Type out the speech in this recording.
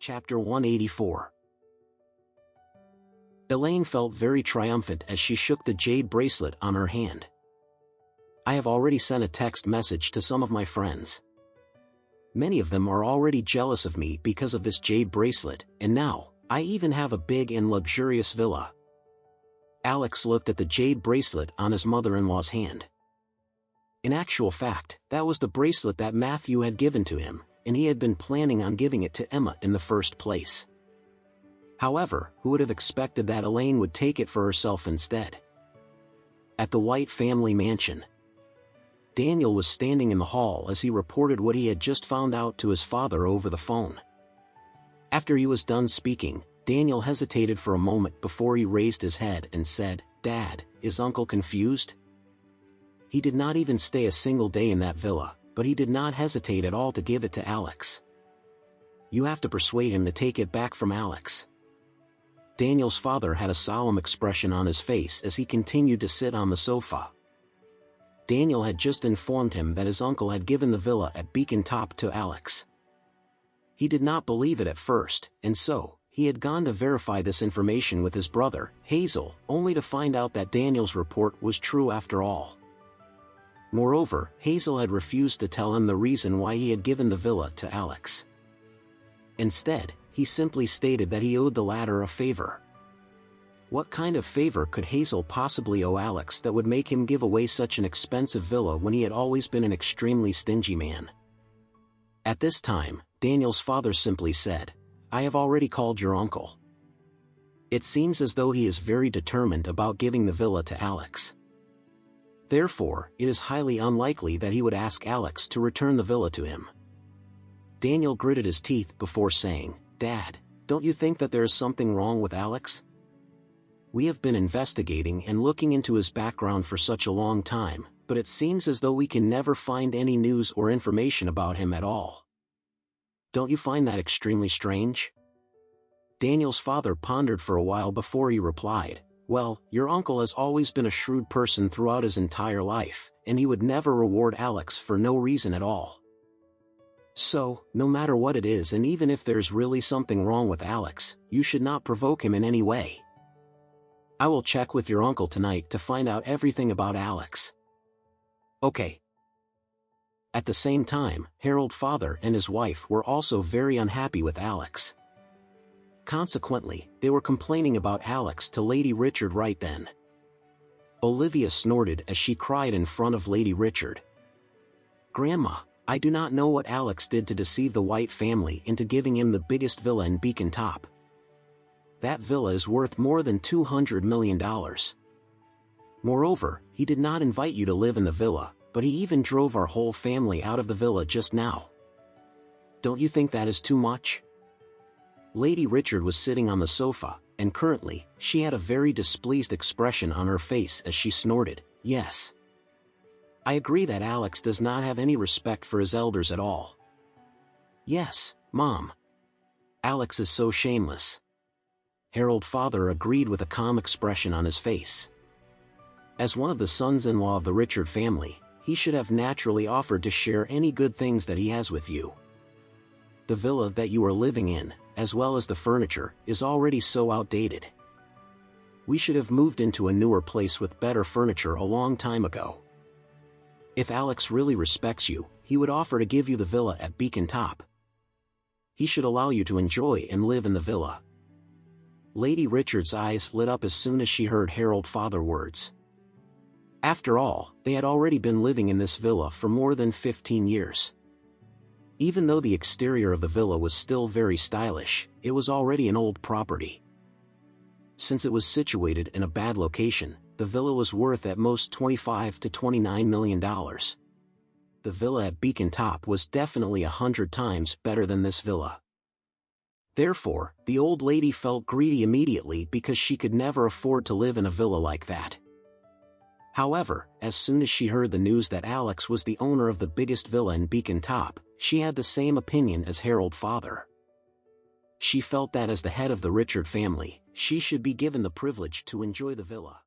Chapter 184. Elaine felt very triumphant as she shook the jade bracelet on her hand. I have already sent a text message to some of my friends. Many of them are already jealous of me because of this jade bracelet, and now, I even have a big and luxurious villa. Alex looked at the jade bracelet on his mother-in-law's hand. In actual fact, that was the bracelet that Matthew had given to him, and he had been planning on giving it to Emma in the first place. However, who would have expected that Elaine would take it for herself instead? At the White family mansion, Daniel was standing in the hall as he reported what he had just found out to his father over the phone. After he was done speaking, Daniel hesitated for a moment before he raised his head and said, "Dad, is Uncle confused?" He did not even stay a single day in that villa, but he did not hesitate at all to give it to Alex. You have to persuade him to take it back from Alex. Daniel's father had a solemn expression on his face as he continued to sit on the sofa. Daniel had just informed him that his uncle had given the villa at Beacon Top to Alex. He did not believe it at first, and so, he had gone to verify this information with his brother, Hazel, only to find out that Daniel's report was true after all. Moreover, Hazel had refused to tell him the reason why he had given the villa to Alex. Instead, he simply stated that he owed the latter a favor. What kind of favor could Hazel possibly owe Alex that would make him give away such an expensive villa when he had always been an extremely stingy man? At this time, Daniel's father simply said, "I have already called your uncle. It seems as though he is very determined about giving the villa to Alex. Therefore, it is highly unlikely that he would ask Alex to return the villa to him." Daniel gritted his teeth before saying, "Dad, don't you think that there is something wrong with Alex? We have been investigating and looking into his background for such a long time, but it seems as though we can never find any news or information about him at all. Don't you find that extremely strange?" Daniel's father pondered for a while before he replied, "Well, your uncle has always been a shrewd person throughout his entire life, and he would never reward Alex for no reason at all. So, no matter what it is, and even if there's really something wrong with Alex, you should not provoke him in any way. I will check with your uncle tonight to find out everything about Alex." Okay. At the same time, Harold's father and his wife were also very unhappy with Alex. Consequently, they were complaining about Alex to Lady Richard right then. Olivia snorted as she cried in front of Lady Richard. "Grandma, I do not know what Alex did to deceive the White family into giving him the biggest villa in Beacon Top. That villa is worth more than $200 million. Moreover, he did not invite you to live in the villa, but he even drove our whole family out of the villa just now. Don't you think that is too much?" Lady Richard was sitting on the sofa, and currently, she had a very displeased expression on her face as she snorted, "Yes. I agree that Alex does not have any respect for his elders at all. Yes, Mom. Alex is so shameless." Harold's father agreed with a calm expression on his face. As one of the sons-in-law of the Richard family, he should have naturally offered to share any good things that he has with you. The villa that you are living in, as well as the furniture, is already so outdated. We should have moved into a newer place with better furniture a long time ago. If Alex really respects you, he would offer to give you the villa at Beacon Top. He should allow you to enjoy and live in the villa." Lady Richard's eyes lit up as soon as she heard Harold's father's words. After all, they had already been living in this villa for more than 15 years. Even though the exterior of the villa was still very stylish, it was already an old property. Since it was situated in a bad location, the villa was worth at most $25 to $29 million. The villa at Beacon Top was definitely 100 times better than this villa. Therefore, the old lady felt greedy immediately because she could never afford to live in a villa like that. However, as soon as she heard the news that Alex was the owner of the biggest villa in Beacon Top, she had the same opinion as Harold's father. She felt that as the head of the Richard family, she should be given the privilege to enjoy the villa.